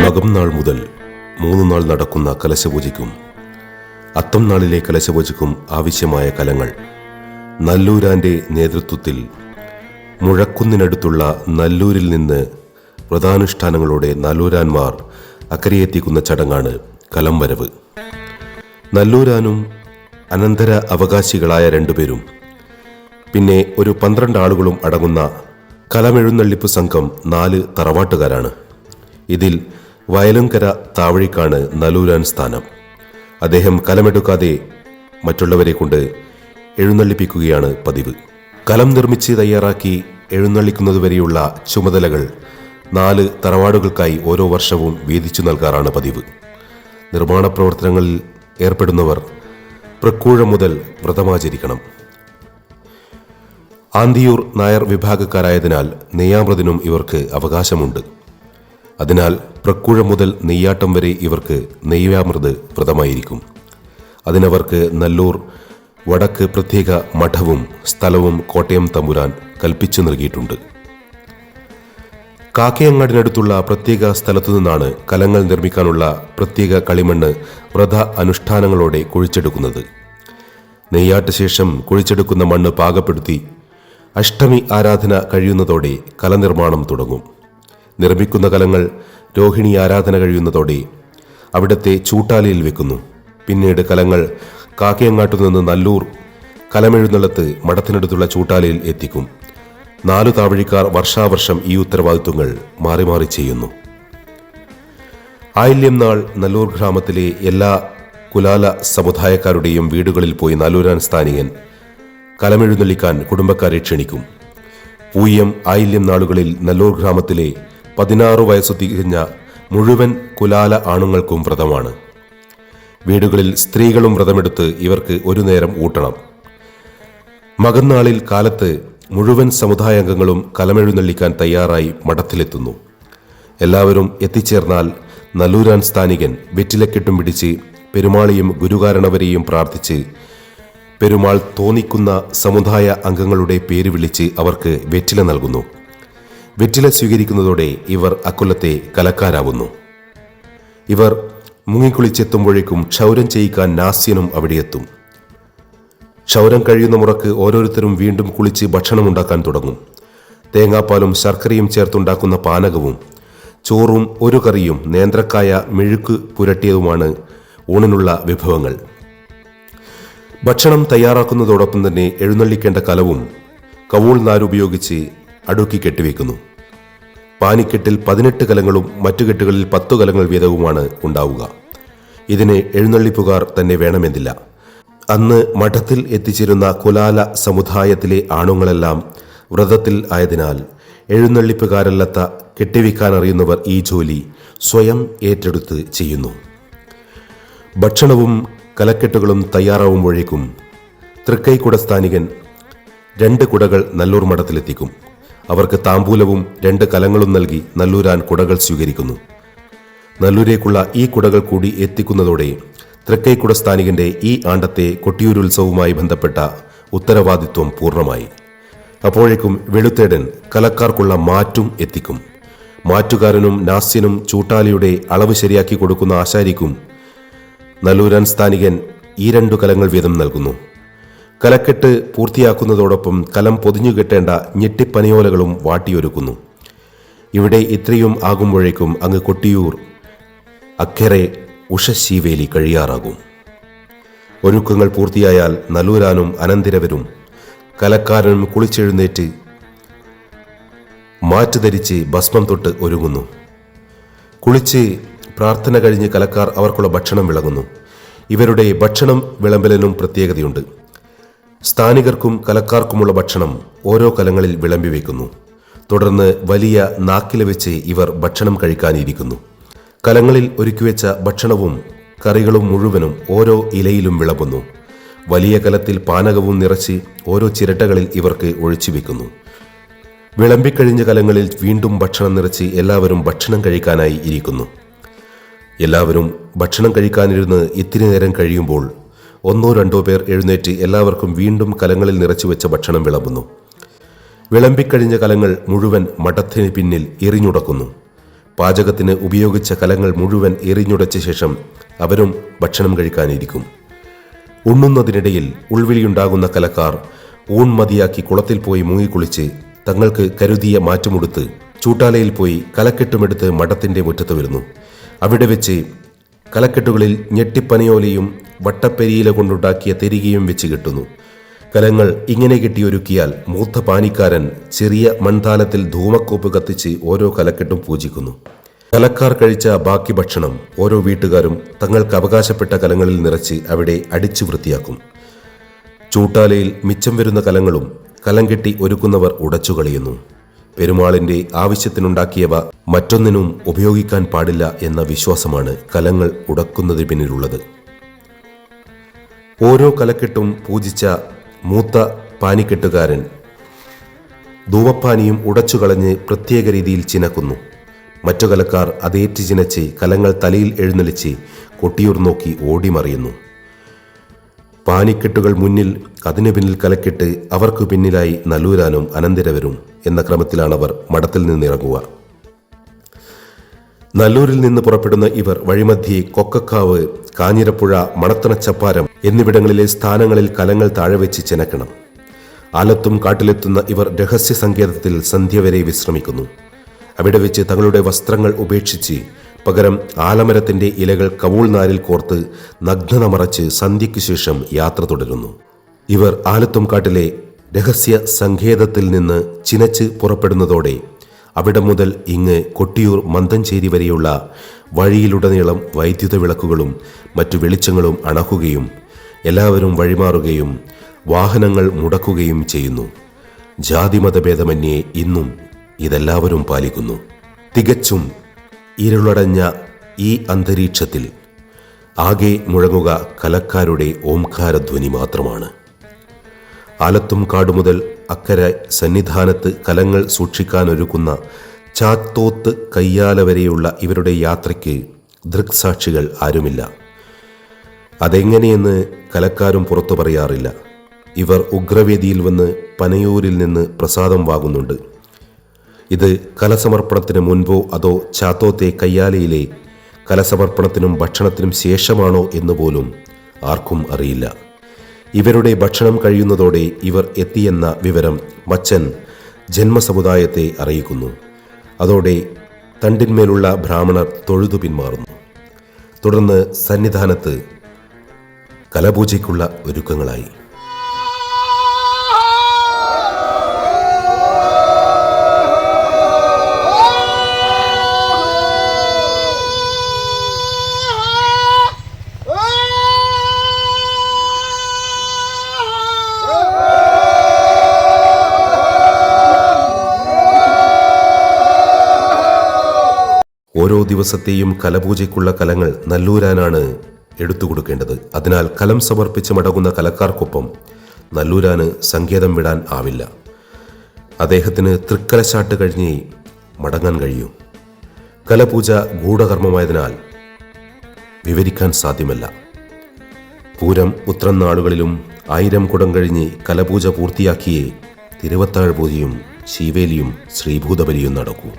മകം നാൾ മുതൽ 3 നാൾ നടക്കുന്ന കലശപൂജയ്ക്കും അത്തം നാളിലെ കലശപൂജയ്ക്കും ആവശ്യമായ കലങ്ങൾ നല്ലൂരാന്റെ നേതൃത്വത്തിൽ മുഴക്കുന്നിനടുത്തുള്ള നല്ലൂരിൽ നിന്ന് വ്രതാനുഷ്ഠാനങ്ങളോടെ നല്ലൂരാന്മാർ അക്കരയെത്തിക്കുന്ന ചടങ്ങാണ് കലം വരവ്. നല്ലൂരാനും അനന്തര അവകാശികളായ 2 പേരും പിന്നെ ഒരു 12 ആളുകളും അടങ്ങുന്ന കലമെഴുന്നള്ളിപ്പ് സംഘം 4 തറവാട്ടുകാരാണ്. ഇതിൽ വയലുംകര താവഴിക്കാണ് നല്ലൂരാൻ സ്ഥാനം. അദ്ദേഹം കലമെടുക്കാതെ മറ്റുള്ളവരെ കൊണ്ട് എഴുന്നള്ളിപ്പിക്കുകയാണ് പതിവ്. കലം നിർമ്മിച്ച് തയ്യാറാക്കി എഴുന്നള്ളിക്കുന്നതുവരെയുള്ള ചുമതലകൾ 4 തറവാടുകൾക്കായി ഓരോ വർഷവും വീതിച്ചു നൽകാറാണ് പതിവ്. നിർമ്മാണ പ്രവർത്തനങ്ങളിൽ ഏർപ്പെടുന്നവർ പ്രക്കൂഴം മുതൽ വ്രതമാചരിക്കണം. ആന്തിയൂർ നായർ വിഭാഗക്കാരായതിനാൽ നെയ്യാമൃതിനും ഇവർക്ക് അവകാശമുണ്ട്. അതിനാൽ പ്രക്കൂഴം മുതൽ നെയ്യാട്ടം വരെ ഇവർക്ക് നെയ്യാമൃത് വ്രതമായിരിക്കും. അതിനവർക്ക് നല്ലൂർ വടക്ക് പ്രത്യേക മഠവും സ്ഥലവും കോട്ടയം തമ്പുരാൻ കൽപ്പിച്ചു നൽകിയിട്ടുണ്ട്. കാക്കയങ്ങാടിനടുത്തുള്ള പ്രത്യേക സ്ഥലത്തു നിന്നാണ് കലങ്ങൾ നിർമ്മിക്കാനുള്ള പ്രത്യേക കളിമണ്ണ് വ്രത അനുഷ്ഠാനങ്ങളോടെ കുഴിച്ചെടുക്കുന്നത്. നെയ്യാട്ട് ശേഷം കുഴിച്ചെടുക്കുന്ന മണ്ണ് പാകപ്പെടുത്തി അഷ്ടമി ആരാധന കഴിയുന്നതോടെ കലനിർമ്മാണം തുടങ്ങും. നിർമ്മിക്കുന്ന കലങ്ങൾ രോഹിണി ആരാധന കഴിയുന്നതോടെ അവിടത്തെ ചൂട്ടാലിയിൽ വെക്കുന്നു. പിന്നീട് കലങ്ങൾ കാക്കയങ്ങാട്ടുനിന്ന് നല്ലൂർ കലമെഴുന്നള്ളത്ത് മഠത്തിനടുത്തുള്ള ചൂട്ടാലിയിൽ എത്തിക്കും. 4 താവഴിക്കാർ വർഷാവർഷം ഈ ഉത്തരവാദിത്വങ്ങൾ മാറി മാറി ചെയ്യുന്നു. ആയില്യം നാൾ നല്ലൂർ ഗ്രാമത്തിലെ എല്ലാ കുലാല സമുദായക്കാരുടെയും വീടുകളിൽ പോയി നല്ലൂരാൻ സ്ഥാനികൻ കലമെഴുന്നള്ളിക്കാൻ കുടുംബക്കാരെ ക്ഷണിക്കും. പൂയം ആയില്യം നാളുകളിൽ നല്ലൂർ ഗ്രാമത്തിലെ 16 വയസ്സു തികഞ്ഞ മുഴുവൻ കുലാല ആണുങ്ങൾക്കും വ്രതമാണ്. വീടുകളിൽ സ്ത്രീകളും വ്രതമെടുത്ത് ഇവർക്ക് ഒരു നേരം ഊട്ടണം. മകന്നാളിൽ കാലത്ത് മുഴുവൻ സമുദായാംഗങ്ങളും കലമെഴുന്നള്ളിക്കാൻ തയ്യാറായി മഠത്തിലെത്തുന്നു. എല്ലാവരും എത്തിച്ചേർന്നാൽ നല്ലൂരാൻ സ്ഥാനികൻ വെറ്റിലക്കെട്ടും പിടിച്ച് പെരുമാളിയും ഗുരുകാരണവരെയും പ്രാർത്ഥിച്ച് പെരുമാൾ തോന്നിക്കുന്ന സമുദായ അംഗങ്ങളുടെ പേര് വിളിച്ച് അവർക്ക് വെറ്റില നൽകുന്നു. വെറ്റില സ്വീകരിക്കുന്നതോടെ ഇവർ അക്കൊല്ലത്തെ കലക്കാരാവുന്നു. ഇവർ മുങ്ങിക്കുളിച്ചെത്തുമ്പോഴേക്കും ക്ഷൗരം ചെയ്യിക്കാൻ നാസ്യനും അവിടെയെത്തും. ക്ഷൗരം കഴിയുന്ന മുറക്ക് ഓരോരുത്തരും വീണ്ടും കുളിച്ച് ഭക്ഷണമുണ്ടാക്കാൻ തുടങ്ങും. തേങ്ങാപ്പാലും ശർക്കരയും ചേർത്തുണ്ടാക്കുന്ന പാനകവും ചോറും ഒരു കറിയും നേന്ത്രക്കായ മെഴുക്ക് പുരട്ടിയതുമാണ് ഊണിനുള്ള വിഭവങ്ങൾ. ഭക്ഷണം തയ്യാറാക്കുന്നതോടൊപ്പം തന്നെ എഴുന്നള്ളിക്കേണ്ട കലവും കവൂൾ നാരുപയോഗിച്ച് അടുക്കി കെട്ടിവെക്കുന്നു. പാനിക്കെട്ടിൽ 18 കലങ്ങളും മറ്റു കെട്ടുകളിൽ 10 കലങ്ങൾ വീതവുമാണ് ഉണ്ടാവുക. ഇതിന് എഴുന്നള്ളിപ്പുകാർ തന്നെ വേണമെന്നില്ല. അന്ന് മഠത്തിൽ എത്തിച്ചിരുന്ന കുലാല സമുദായത്തിലെ ആണുങ്ങളെല്ലാം വ്രതത്തിൽ ആയതിനാൽ എഴുന്നള്ളിപ്പുകാരല്ലാത്ത കെട്ടിവെക്കാനറിയുന്നവർ ഈ ജോലി സ്വയം ഏറ്റെടുത്ത് ചെയ്യുന്നു. ഭക്ഷണവും കലക്കെട്ടുകളും തയ്യാറാവുമ്പോഴേക്കും തൃക്കൈക്കുട സ്ഥാനികൻ 2 കുടകൾ നല്ലൂർ മഠത്തിലെത്തിക്കും. അവർക്ക് താമ്പൂലവും 2 കലങ്ങളും നൽകി നല്ലൂരാൻ കുടകൾ സ്വീകരിക്കുന്നു. നല്ലൂരേക്കുള്ള ഈ കുടകൾ കൂടി എത്തിക്കുന്നതോടെ തൃക്കൈക്കുട സ്ഥാനികന്റെ ഈ ആണ്ടത്തെ കൊട്ടിയൂരുത്സവവുമായി ബന്ധപ്പെട്ട ഉത്തരവാദിത്വം പൂർണ്ണമായി. അപ്പോഴേക്കും വെളുത്തേടൻ കലക്കാർക്കുള്ള മാറ്റും എത്തിക്കും. മാറ്റുകാരനും നാസ്യനും ചൂട്ടാലിയുടെ അളവ് ശരിയാക്കി കൊടുക്കുന്ന ആശാരിക്കും നല്ലൂരാൻ സ്ഥാനികൻ ഈ 2 കലങ്ങൾ വീതം നൽകുന്നു. കലക്കെട്ട് പൂർത്തിയാക്കുന്നതോടൊപ്പം കലം പൊതിഞ്ഞുകെട്ടേണ്ട ഞെട്ടിപ്പനിയോലകളും വാട്ടിയൊരുക്കുന്നു. ഇവിടെ ഇത്രയും ആകുമ്പോഴേക്കും അങ്ങ് കൊട്ടിയൂർ അക്കരെ ഉഷശീവേലി കഴിയാറാകും. ഒരുക്കങ്ങൾ പൂർത്തിയായാൽ നല്ലൂരാനും അനന്തിരവരും കലക്കാരനും കുളിച്ചെഴുന്നേറ്റ് മാറ്റുധരിച്ച് ഭസ്മം തൊട്ട് ഒരുങ്ങുന്നു. കുളിച്ച് പ്രാർത്ഥന കഴിഞ്ഞ് കലക്കാർ അവർക്കുള്ള ഭക്ഷണം വിളങ്ങുന്നു. ഇവരുടെ ഭക്ഷണം വിളമ്പലിനും പ്രത്യേകതയുണ്ട്. സ്ഥാനികർക്കും കലക്കാർക്കുമുള്ള ഭക്ഷണം ഓരോ കലങ്ങളിൽ വിളമ്പി വയ്ക്കുന്നു. തുടർന്ന് വലിയ നാക്കില വെച്ച് ഇവർ ഭക്ഷണം കഴിക്കാനിരിക്കുന്നു. കലങ്ങളിൽ ഒരുക്കിവെച്ച ഭക്ഷണവും കറികളും മുഴുവനും ഓരോ ഇലയിലും വിളമ്പുന്നു. വലിയ കലത്തിൽ പാനകവും നിറച്ച് ഓരോ ചിരട്ടകളിൽ ഇവർക്ക് ഒഴിച്ചു വയ്ക്കുന്നു. വിളമ്പിക്കഴിഞ്ഞ കലങ്ങളിൽ വീണ്ടും ഭക്ഷണം നിറച്ച് എല്ലാവരും ഭക്ഷണം കഴിക്കാനായി ഇരിക്കുന്നു. എല്ലാവരും ഭക്ഷണം കഴിക്കാനിരുന്ന് ഇത്തിരി നേരം കഴിയുമ്പോൾ 1-2 പേർ എഴുന്നേറ്റ് എല്ലാവർക്കും വീണ്ടും കലങ്ങളിൽ നിറച്ചുവെച്ച ഭക്ഷണം വിളമ്പുന്നു. വിളമ്പിക്കഴിഞ്ഞ കലങ്ങൾ മുഴുവൻ മഠത്തിന് പിന്നിൽ എറിഞ്ഞുടക്കുന്നു. പാചകത്തിന് ഉപയോഗിച്ച കലങ്ങൾ മുഴുവൻ എറിഞ്ഞുടച്ച ശേഷം അവരും ഭക്ഷണം കഴിക്കാനിരിക്കും. ഉണ്ണുന്നതിനിടയിൽ ഉൾവിളിയുണ്ടാകുന്ന കലക്കാർ ഊൺ മതിയാക്കി കുളത്തിൽ പോയി മുങ്ങിക്കുളിച്ച് തങ്ങൾക്ക് കരുതിയ മാറ്റുമുടുത്ത് ചൂട്ടാലയിൽ പോയി കലക്കെട്ടുമെടുത്ത് മഠത്തിന്റെ മുറ്റത്ത് വരുന്നു. അവിടെ വെച്ച് കലക്കെട്ടുകളിൽ ഞെട്ടിപ്പനയോലയും വട്ടപ്പെരിയില കൊണ്ടുണ്ടാക്കിയ തെരികയും വെച്ച് കെട്ടുന്നു. കലങ്ങൾ ഇങ്ങനെ കെട്ടിയൊരുക്കിയാൽ മൂത്ത പാനിക്കാരൻ ചെറിയ മൺതാലത്തിൽ ധൂമക്കോപ്പ് കത്തിച്ച് ഓരോ കലക്കെട്ടും പൂജിക്കുന്നു. കലക്കാർ കഴിച്ച ബാക്കി ഭക്ഷണം ഓരോ വീട്ടുകാരും തങ്ങൾക്ക് അവകാശപ്പെട്ട കലങ്ങളിൽ നിറച്ച് അവിടെ അടിച്ചു വൃത്തിയാക്കും. ചൂട്ടാലയിൽ മിച്ചം വരുന്ന കലങ്ങളും കലം കെട്ടി ഒരുക്കുന്നവർ ഉടച്ചു കളയുന്നു. പെരുമാളിന്റെ ആവശ്യത്തിനുണ്ടാക്കിയവ മറ്റൊന്നിനും ഉപയോഗിക്കാൻ പാടില്ല എന്ന വിശ്വാസമാണ് കലങ്ങൾ ഉടക്കുന്നതിന് പിന്നിലുള്ളത്. ഓരോ കലക്കെട്ടും പൂജിച്ച മൂത്ത പാനിക്കെട്ടുകാരൻ ധൂമപ്പാനിയും ഉടച്ചുകളഞ്ഞ് പ്രത്യേക രീതിയിൽ ചിനക്കുന്നു. മറ്റു കലക്കാർ അതേറ്റ് ചിനച്ച് കലങ്ങൾ തലയിൽ എഴുന്നള്ളിച്ച് കൊട്ടിയൂർ നോക്കി ഓടിമറിയുന്നു. പാനിക്കെട്ടുകൾ മുന്നിൽ, അതിനു പിന്നിൽ കലക്കെട്ട്, അവർക്ക് പിന്നിലായി നല്ലൂരാനും അനന്തരവരും എന്ന ക്രമത്തിലാണവർ മഠത്തിൽ നിന്നിറങ്ങുക. നല്ലൂരിൽ നിന്ന് പുറപ്പെടുന്ന ഇവർ വഴിമധ്യേ കൊക്കക്കാവ്, കാഞ്ഞിരപ്പുഴ, മണത്തണച്ചപ്പാരം എന്നിവിടങ്ങളിലെ സ്ഥാനങ്ങളിൽ കലങ്ങൾ താഴെ വെച്ച് ചിനക്കണം. ആലത്തും കാട്ടിലെത്തുന്ന ഇവർ രഹസ്യ സങ്കേതത്തിൽ സന്ധ്യ വരെ വിശ്രമിക്കുന്നു. അവിടെ വെച്ച് തങ്ങളുടെ വസ്ത്രങ്ങൾ ഉപേക്ഷിച്ച് പകരം ആലമരത്തിന്റെ ഇലകൾ കവൂൾ നാരിൽ കോർത്ത് നഗ്നത മറച്ച് സന്ധ്യയ്ക്കു ശേഷം യാത്ര തുടരുന്നു. ഇവർ ആലത്തും കാട്ടിലെ രഹസ്യ സങ്കേതത്തിൽ നിന്ന് ചിനച്ച് പുറപ്പെടുന്നതോടെ അവിടെ മുതൽ ഇങ്ങ് കൊട്ടിയൂർ മന്തഞ്ചേരി വരെയുള്ള വഴിയിലുടനീളം വൈദ്യുത വിളക്കുകളും മറ്റു വെളിച്ചങ്ങളും അണക്കുകയും എല്ലാവരും വഴിമാറുകയും വാഹനങ്ങൾ മുടക്കുകയും ചെയ്യുന്നു. ജാതിമതഭേദമന്യേ ഇന്നും ഇതെല്ലാവരും പാലിക്കുന്നു. തികച്ചും ഇരുളടഞ്ഞ ഈ അന്തരീക്ഷത്തിൽ ആകെ മുഴങ്ങുക കലക്കാരുടെ ഓംകാരധ്വനി മാത്രമാണ്. ആലത്തും കാട് മുതൽ അക്കരെ സന്നിധാനത്ത് കലങ്ങൾ സൂക്ഷിക്കാനൊരുക്കുന്ന ചാത്തോത്ത് കയ്യാല വരെയുള്ള ഇവരുടെ യാത്രയ്ക്ക് ദൃക്സാക്ഷികൾ ആരുമില്ല. അതെങ്ങനെയെന്ന് കലക്കാരും പുറത്തു പറയാറില്ല. ഇവർ ഉഗ്രവേദിയിൽ വന്ന് പനയൂരിൽ നിന്ന് പ്രസാദം വാങ്ങുന്നുണ്ട്. ഇത് കലസമർപ്പണത്തിന് മുൻപോ അതോ ചാത്തോത്തെ കയ്യാലയിലെ കലസമർപ്പണത്തിനും ഭക്ഷണത്തിനും ശേഷമാണോ എന്നുപോലും ആർക്കും അറിയില്ല. ഇവരുടെ ഭക്ഷണം കഴിയുന്നതോടെ ഇവർ എത്തിയെന്ന വിവരം മച്ചൻ ജന്മസമുദായത്തെ അറിയിക്കുന്നു. അതോടെ തണ്ടിന്മേലുള്ള ബ്രാഹ്മണർ തൊഴുതു പിന്മാറുന്നു. തുടർന്ന് സന്നിധാനത്ത് കലപൂജയ്ക്കുള്ള ഒരുക്കങ്ങളായി. ഓരോ ദിവസത്തെയും കലപൂജയ്ക്കുള്ള കലങ്ങൾ നല്ലൂരാനാണ് എടുത്തു കൊടുക്കേണ്ടത്. അതിനാൽ കലം സമർപ്പിച്ച് മടങ്ങുന്ന കലക്കാർക്കൊപ്പം നല്ലൂരാന് സങ്കേതം വിടാൻ ആവില്ല. അദ്ദേഹത്തിന് തൃക്കലശാട്ട് കഴിഞ്ഞേ മടങ്ങാൻ കഴിയൂ. കലപൂജ ഗൂഢകർമ്മമായതിനാൽ വിവരിക്കാൻ സാധ്യമല്ല. പൂരം, ഉത്രം നാളുകളിലും 1000 കുടം കഴിഞ്ഞ് കലപൂജ പൂർത്തിയാക്കിയേ തിരുവത്താഴ് പൂജയും ശീവേലിയും ശ്രീഭൂതബലിയും നടക്കൂ.